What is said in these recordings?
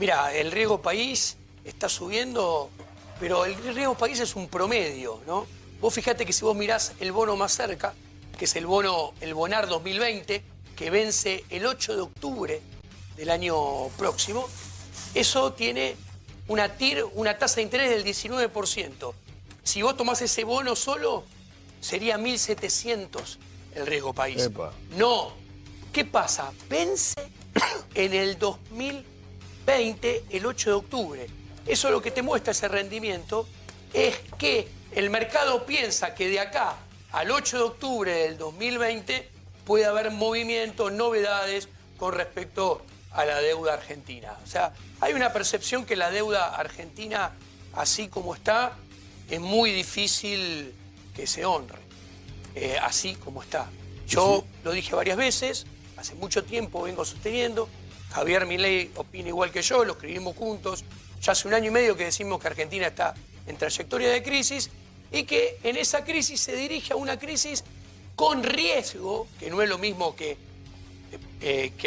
Mira, el riesgo país está subiendo, pero el riesgo país es un promedio, ¿no? Vos fijate que si vos mirás el bono más cerca, que es el Bonar 2020, que vence el 8 de octubre del año próximo, eso tiene una tasa de interés del 19%. Si vos tomás ese bono solo, sería 1.700 el riesgo país. Epa. No. ¿Qué pasa? Vence en el 2020, el 8 de octubre. Eso lo que te muestra ese rendimiento es que el mercado piensa que de acá al 8 de octubre del 2020 puede haber movimientos, novedades con respecto a la deuda argentina. O sea, hay una percepción que la deuda argentina, así como está, es muy difícil que se honre, así como está. Yo lo dije varias veces, hace mucho tiempo vengo sosteniendo, Javier Milei opina igual que yo, lo escribimos juntos, ya hace 1 año y medio que decimos que Argentina está en trayectoria de crisis y que en esa crisis se dirige a una crisis con riesgo, que no es lo mismo que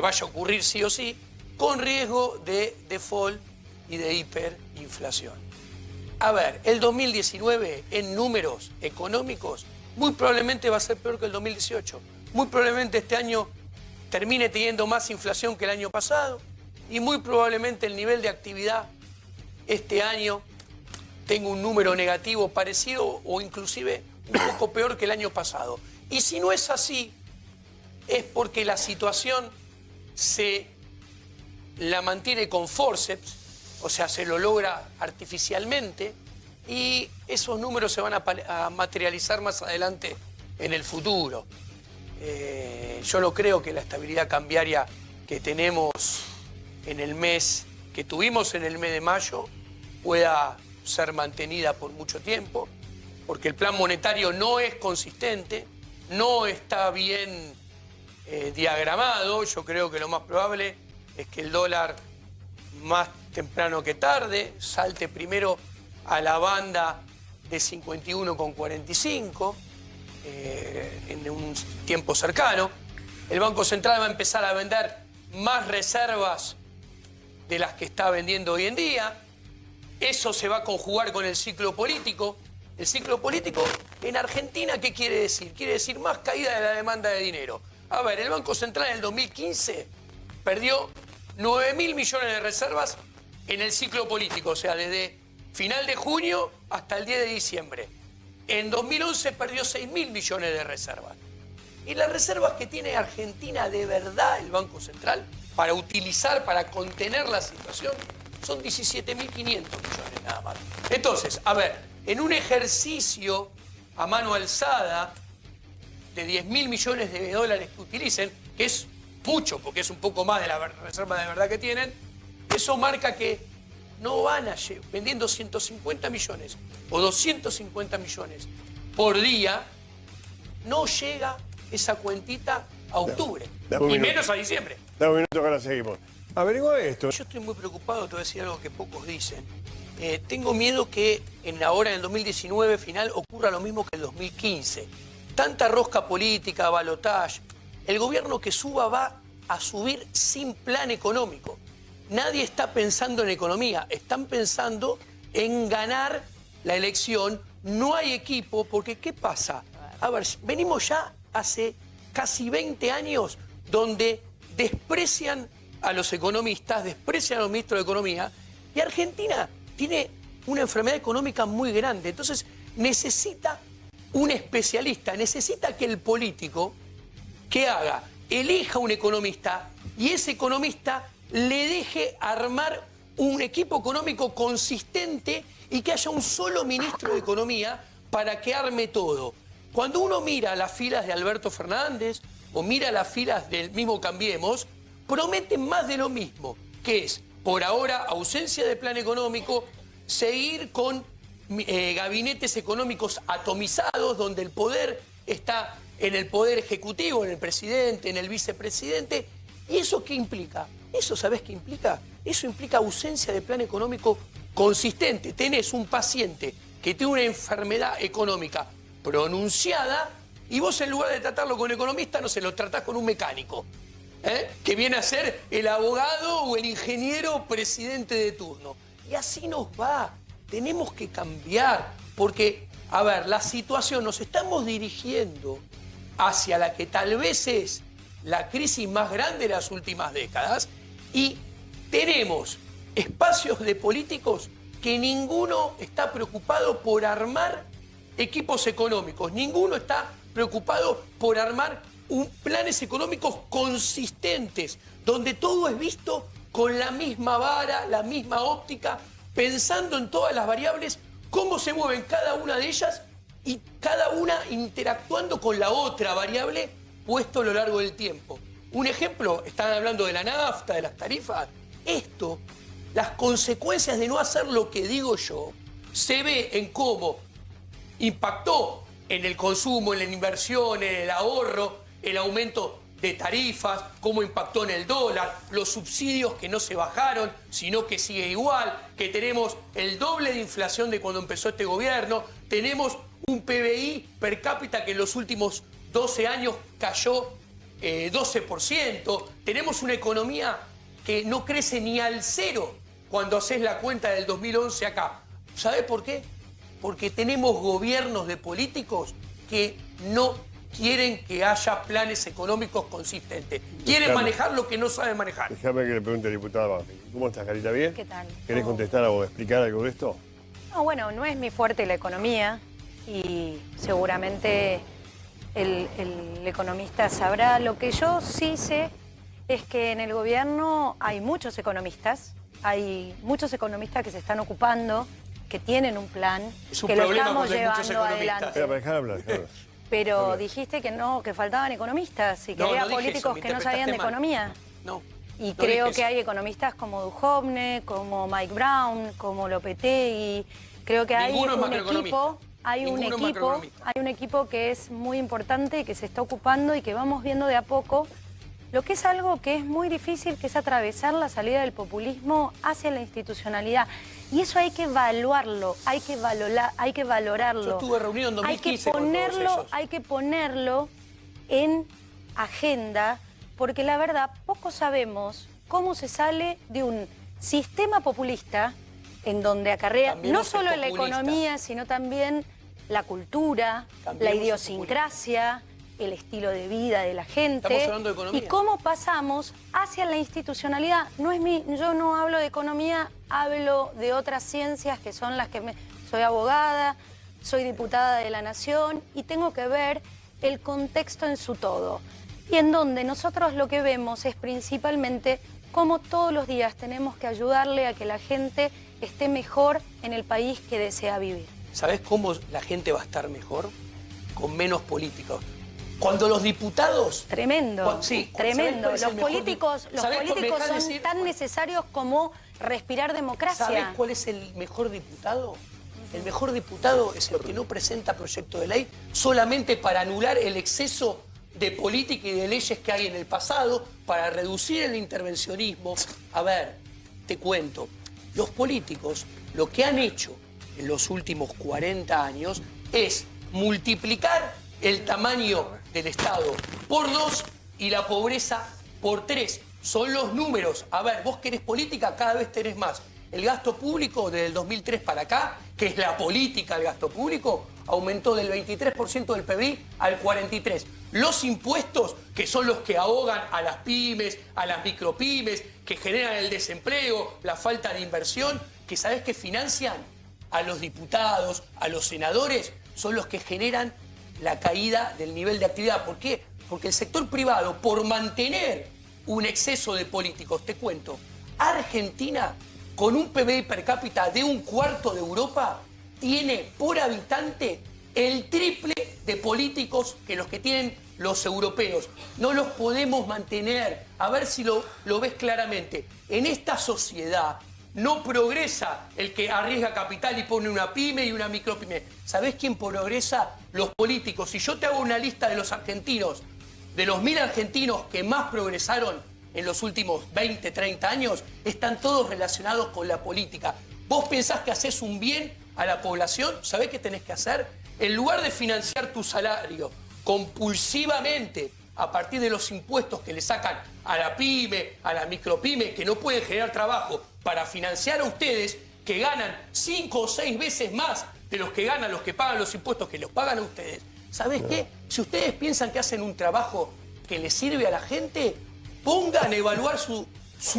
vaya a ocurrir sí o sí, con riesgo de default y de hiperinflación. A ver, el 2019 en números económicos muy probablemente va a ser peor que el 2018. Muy probablemente este año termine teniendo más inflación que el año pasado y muy probablemente el nivel de actividad este año tenga un número negativo parecido o inclusive un poco peor que el año pasado. Y si no es así, es porque la situación se la mantiene con forceps, o sea, se lo logra artificialmente y esos números se van a materializar más adelante en el futuro. Yo no creo que la estabilidad cambiaria que tenemos en el mes, que tuvimos en el mes de mayo, pueda ser mantenida por mucho tiempo, porque el plan monetario no es consistente, no está bien diagramado. Yo creo que lo más probable es que el dólar más temprano que tarde salte primero a la banda de 51,45 en un tiempo cercano. El Banco Central va a empezar a vender más reservas de las que está vendiendo hoy en día. Eso se va a conjugar con el ciclo político. El ciclo político en Argentina, ¿qué quiere decir? Quiere decir más caída de la demanda de dinero. A ver, el Banco Central en el 2015 perdió 9.000 millones de reservas en el ciclo político, o sea, desde final de junio hasta el 10 de diciembre. En 2011 perdió 6.000 millones de reservas. Y las reservas que tiene Argentina de verdad el Banco Central para utilizar, para contener la situación, son 17.500 millones nada más. Entonces, a ver, en un ejercicio a mano alzada de 10.000 millones de dólares que utilicen, que es mucho, porque es un poco más de la reserva de verdad que tienen, eso marca que no van a vendiendo 150 millones o 250 millones por día, no llega esa cuentita a octubre, y menos a diciembre. Dame un minuto que ahora seguimos. Averigua esto. Yo estoy muy preocupado, te voy a decir algo que pocos dicen. Tengo miedo que ahora en el 2019 final ocurra lo mismo que el 2015. Tanta rosca política, balotaje. El gobierno que suba va a subir sin plan económico. Nadie está pensando en economía, están pensando en ganar la elección. No hay equipo, porque ¿qué pasa? A ver, venimos ya hace casi 20 años donde desprecian a los economistas, desprecian a los ministros de Economía, y Argentina tiene una enfermedad económica muy grande. Entonces necesita un especialista, necesita que el político que haga, elija un economista y ese economista le deje armar un equipo económico consistente y que haya un solo ministro de Economía para que arme todo. Cuando uno mira las filas de Alberto Fernández o mira las filas del mismo Cambiemos, prometen más de lo mismo, que es, por ahora, ausencia de plan económico, seguir con gabinetes económicos atomizados, donde el poder está en el poder ejecutivo, en el presidente, en el vicepresidente. ¿Y eso qué implica? ¿Eso sabés qué implica? Eso implica ausencia de plan económico consistente. Tenés un paciente que tiene una enfermedad económica pronunciada y vos en lugar de tratarlo con un economista, no se lo tratás con un mecánico. que viene a ser el abogado o el ingeniero presidente de turno. Y así nos va. Tenemos que cambiar, porque, a ver, la situación, nos estamos dirigiendo hacia la que tal vez es la crisis más grande de las últimas décadas, y tenemos espacios de políticos que ninguno está preocupado por armar equipos económicos, ninguno está preocupado por armar planes económicos consistentes, donde todo es visto con la misma vara, la misma óptica, pensando en todas las variables, cómo se mueven cada una de ellas y cada una interactuando con la otra variable puesto a lo largo del tiempo. Un ejemplo, están hablando de la nafta, de las tarifas. Esto, las consecuencias de no hacer lo que digo yo, se ve en cómo impactó en el consumo, en la inversión, en el ahorro, el aumento de tarifas, cómo impactó en el dólar, los subsidios que no se bajaron, sino que sigue igual, que tenemos el doble de inflación de cuando empezó este gobierno, tenemos un PBI per cápita que en los últimos 12 años cayó 12%, tenemos una economía que no crece ni al cero cuando haces la cuenta del 2011 acá. ¿Sabés por qué? Porque tenemos gobiernos de políticos que no quieren que haya planes económicos consistentes. Quieren manejar lo que no saben manejar. Déjame que le pregunte al diputado Banfield. ¿Cómo estás, Carita? ¿Bien? ¿Qué tal? ¿Querés contestar o explicar algo de esto? No, bueno, no es mi fuerte la economía y seguramente el economista sabrá. Lo que yo sí sé es que en el gobierno hay muchos economistas que se están ocupando, que tienen un plan, que lo estamos llevando adelante. Espera, dejar hablar. Pero dijiste que no, que faltaban economistas y que había políticos que no sabían de economía. No. Y creo que hay economistas como Duhovne, como Mike Brown, como Lopetegui. Creo que hay un equipo que es muy importante y que se está ocupando y que vamos viendo de a poco. Lo que es algo que es muy difícil, que es atravesar la salida del populismo hacia la institucionalidad. Y eso hay que evaluarlo, hay que valorarlo. Yo estuve reunido en 2015 con todos ellos. Hay que ponerlo en agenda, porque la verdad, poco sabemos cómo se sale de un sistema populista en donde acarrea no solo la economía, sino también la cultura, la idiosincrasia, el estilo de vida de la gente. Estamos hablando de economía. Y cómo pasamos hacia la institucionalidad. Yo no hablo de economía, hablo de otras ciencias que son las que soy abogada, soy diputada de la Nación y tengo que ver el contexto en su todo. Y en donde nosotros lo que vemos es principalmente cómo todos los días tenemos que ayudarle a que la gente esté mejor en el país que desea vivir. ¿Sabés cómo la gente va a estar mejor? Con menos políticos. Cuando los diputados... Tremendo, tremendo. Los políticos son decir, tan necesarios como respirar democracia. ¿Sabés cuál es el mejor diputado? El mejor diputado es el que no presenta proyecto de ley solamente para anular el exceso de política y de leyes que hay en el pasado, para reducir el intervencionismo. A ver, te cuento, los políticos lo que han hecho en los últimos 40 años es multiplicar el tamaño del Estado por 2 y la pobreza por 3. Son los números. A ver, vos querés política, cada vez tenés más. El gasto público desde el 2003 para acá, que es la política del gasto público, aumentó del 23% del PBI al 43%. Los impuestos, que son los que ahogan a las pymes, a las micropymes, que generan el desempleo, la falta de inversión, que sabés que financian a los diputados, a los senadores, son los que generan la caída del nivel de actividad. ¿Por qué? Porque el sector privado, por mantener un exceso de políticos, te cuento, Argentina, con un PBI per cápita de 1/4 de Europa, tiene por habitante el triple de políticos que los que tienen los europeos. No los podemos mantener. A ver si lo ves claramente. En esta sociedad no progresa el que arriesga capital y pone una pyme y una micropyme. ¿Sabés quién progresa? Los políticos. Si yo te hago una lista de los argentinos, de los 1000 argentinos que más progresaron en los últimos 20, 30 años, están todos relacionados con la política. ¿Vos pensás que haces un bien a la población? ¿Sabés qué tenés que hacer? En lugar de financiar tu salario compulsivamente a partir de los impuestos que le sacan a la pyme, a la micropyme, que no pueden generar trabajo para financiar a ustedes, que ganan 5 o 6 veces más de los que ganan los que pagan los impuestos que los pagan a ustedes. ¿Sabés qué? Si ustedes piensan que hacen un trabajo que les sirve a la gente, pongan a evaluar su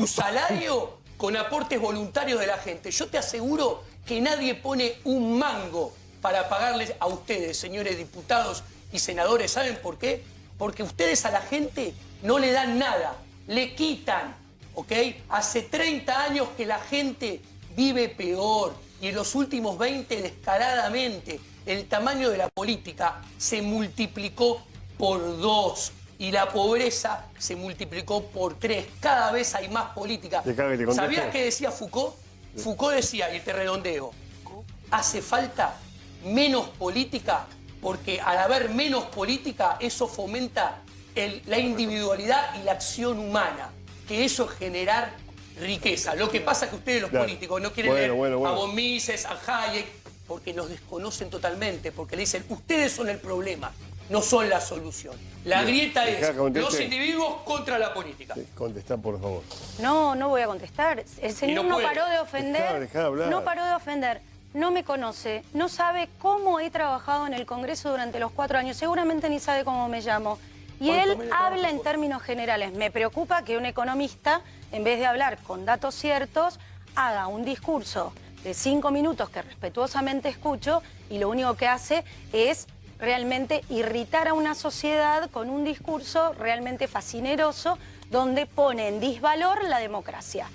salario con aportes voluntarios de la gente. Yo te aseguro que nadie pone un mango para pagarles a ustedes, señores diputados y senadores. ¿Saben por qué? Porque ustedes a la gente no le dan nada, le quitan, ¿ok? Hace 30 años que la gente vive peor y en los últimos 20 descaradamente el tamaño de la política se multiplicó por 2 y la pobreza se multiplicó por 3. Cada vez hay más política. ¿Sabías qué decía Foucault? Foucault decía, y te redondeo, hace falta menos política porque al haber menos política eso fomenta la individualidad y la acción humana, que eso es generar riqueza. Lo que pasa es que ustedes los políticos no quieren leer a von Mises, a Hayek, porque nos desconocen totalmente, porque le dicen, ustedes son el problema, no son la solución. La grieta es los individuos contra la política. Contestá, por favor. No, no voy a contestar. El señor no paró de ofender. Dejá hablar. No paró de ofender. No me conoce, no sabe cómo he trabajado en el Congreso durante los 4 años, seguramente ni sabe cómo me llamo. Y él habla en términos generales. Me preocupa que un economista, en vez de hablar con datos ciertos, haga un discurso de 5 minutos que respetuosamente escucho y lo único que hace es realmente irritar a una sociedad con un discurso realmente fascineroso donde pone en disvalor la democracia.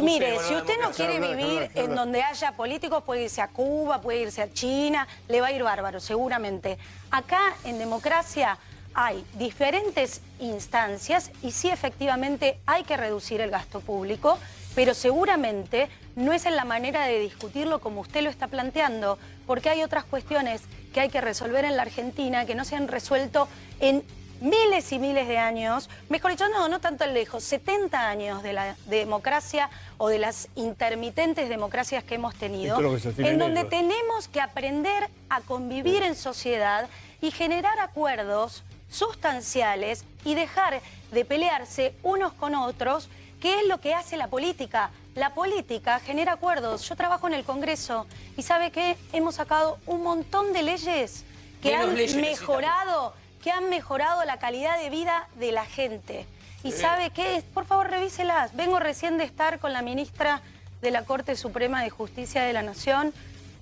Mire, si usted no quiere vivir en donde haya políticos, puede irse a Cuba, puede irse a China, le va a ir bárbaro, seguramente. Acá, en democracia, hay diferentes instancias y sí, efectivamente, hay que reducir el gasto público, pero seguramente no es en la manera de discutirlo como usted lo está planteando, porque hay otras cuestiones que hay que resolver en la Argentina que no se han resuelto en miles y miles de años, mejor dicho, no tanto lejos, 70 años de la democracia o de las intermitentes democracias que hemos tenido, en donde tenemos que aprender a convivir en sociedad y generar acuerdos sustanciales y dejar de pelearse unos con otros, que es lo que hace la política. La política genera acuerdos. Yo trabajo en el Congreso y ¿sabe qué? Hemos sacado un montón de leyes que han mejorado la calidad de vida de la gente. ¿Y sabe qué? Por favor, revíselas. Vengo recién de estar con la ministra de la Corte Suprema de Justicia de la Nación,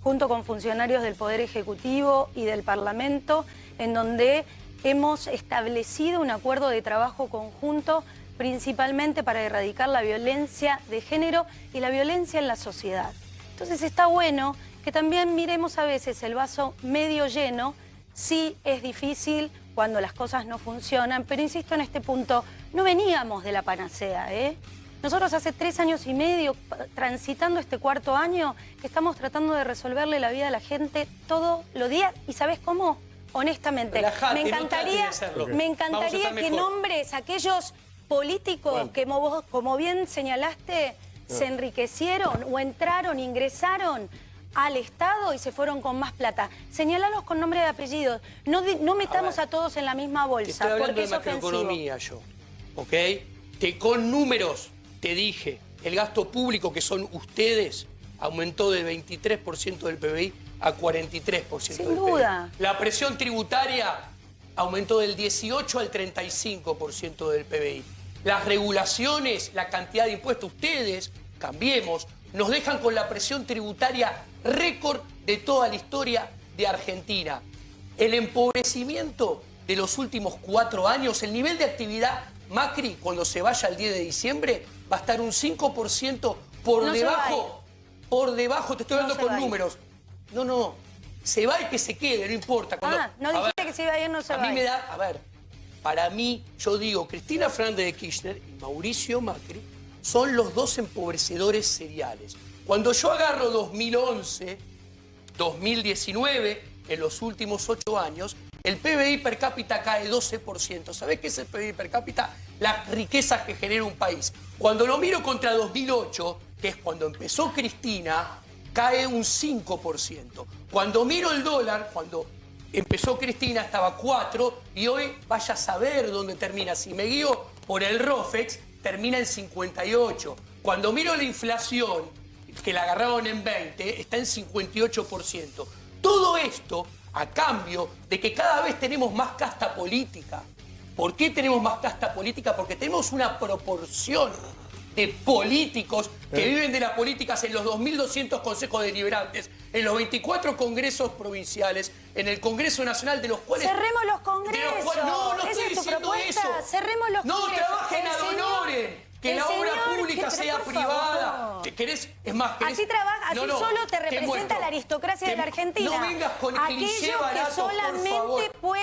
junto con funcionarios del Poder Ejecutivo y del Parlamento, en donde hemos establecido un acuerdo de trabajo conjunto principalmente para erradicar la violencia de género y la violencia en la sociedad. Entonces está bueno que también miremos a veces el vaso medio lleno. Sí es difícil cuando las cosas no funcionan, pero insisto en este punto, no veníamos de la panacea, ¿eh? Nosotros hace 3 años y medio, transitando este 4.º año, que estamos tratando de resolverle la vida a la gente todos los días. ¿Y sabés cómo? Honestamente, me encantaría que nombres aquellos políticos que, como bien señalaste, se enriquecieron o entraron, ingresaron al Estado y se fueron con más plata. Señalalos con nombre y apellidos. No metamos a todos en la misma bolsa, porque es ofensivo. Economía yo, ¿ok? Que con números te dije, el gasto público, que son ustedes, aumentó del 23% del PBI a 43% Sin duda. PBI. La presión tributaria aumentó del 18 al 35% del PBI. Las regulaciones, la cantidad de impuestos, ustedes, Cambiemos, nos dejan con la presión tributaria récord de toda la historia de Argentina. El empobrecimiento de los últimos 4 años, el nivel de actividad Macri, cuando se vaya el 10 de diciembre, va a estar un 5% por debajo, te estoy hablando con números. No, se va y que se quede, no importa. No dijiste que se iba a ir, no se va. A mí me da, para mí, yo digo, Cristina Fernández de Kirchner y Mauricio Macri son los 2 empobrecedores seriales. Cuando yo agarro 2011, 2019, en los últimos 8 años, el PBI per cápita cae 12%. ¿Sabés qué es el PBI per cápita? Las riquezas que genera un país. Cuando lo miro contra 2008, que es cuando empezó Cristina, cae un 5%. Cuando miro el dólar, cuando empezó Cristina, estaba 4 y hoy vaya a saber dónde termina. Si me guío por el ROFEX, termina en 58. Cuando miro la inflación, que la agarraron en 20, está en 58%. Todo esto a cambio de que cada vez tenemos más casta política. ¿Por qué tenemos más casta política? Porque tenemos una proporción de políticos que viven de las políticas en los 2.200 consejos deliberantes, en los 24 congresos provinciales, en el Congreso Nacional, de los cuales... Cerremos los congresos. No ¿Esa estoy es tu diciendo propuesta? eso. Cerremos los No congresos. trabajen ad honorem. Que la obra pública sea privada. ¿Querés? Es más, ¿querés? Así trabaja, así solo te representa muestro. la aristocracia de la Argentina. No vengas con cliché Aquellos barato, que solamente por favor.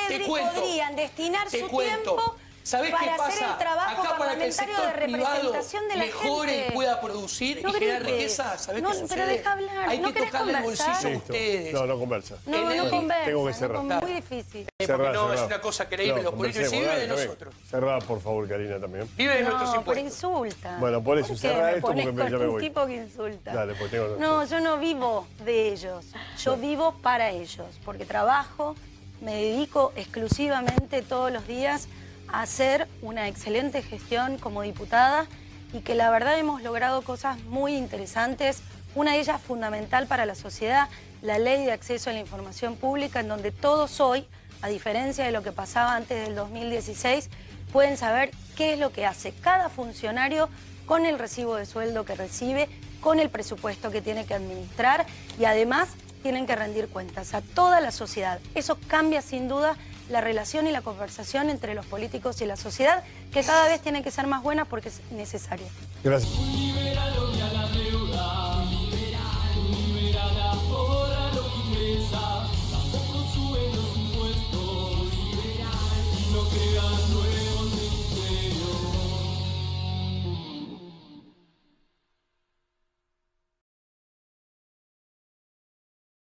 Te cuento. podrían destinar Te su cuento. tiempo ¿Sabés qué para pasa? hacer el trabajo Acá para que el parlamentario sector de representación de la mejore gente. y pueda producir No y generar grites. riqueza. ¿Sabés No, qué pero sucede? deja hablar. Hay ¿No que querés tocarle el conversar? bolsillo a Listo. ustedes. No conversa. No, En no el- conversa. Tengo que no cerrar. con- muy difícil. Cerrá, No, es cerrá. una cosa creíble. Los políticos conversemos, viven de dale, nosotros. Cerrá, por favor, Karina, también. Viven de nuestros No, por impuestos. insulta. Bueno, por eso, qué cerrá me esto porque pones ya con me un voy. tipo que insulta? Dale, pues tengo... No, yo no vivo de ellos. Yo vivo para ellos, porque trabajo, me dedico exclusivamente todos los días a hacer una excelente gestión como diputada y que la verdad hemos logrado cosas muy interesantes. Una de ellas fundamental para la sociedad, la Ley de Acceso a la Información Pública, en donde todos hoy, a diferencia de lo que pasaba antes del 2016, pueden saber qué es lo que hace cada funcionario con el recibo de sueldo que recibe, con el presupuesto que tiene que administrar y además tienen que rendir cuentas a toda la sociedad. Eso cambia sin duda la relación y la conversación entre los políticos y la sociedad, que cada vez tiene que ser más buena porque es necesaria. Gracias.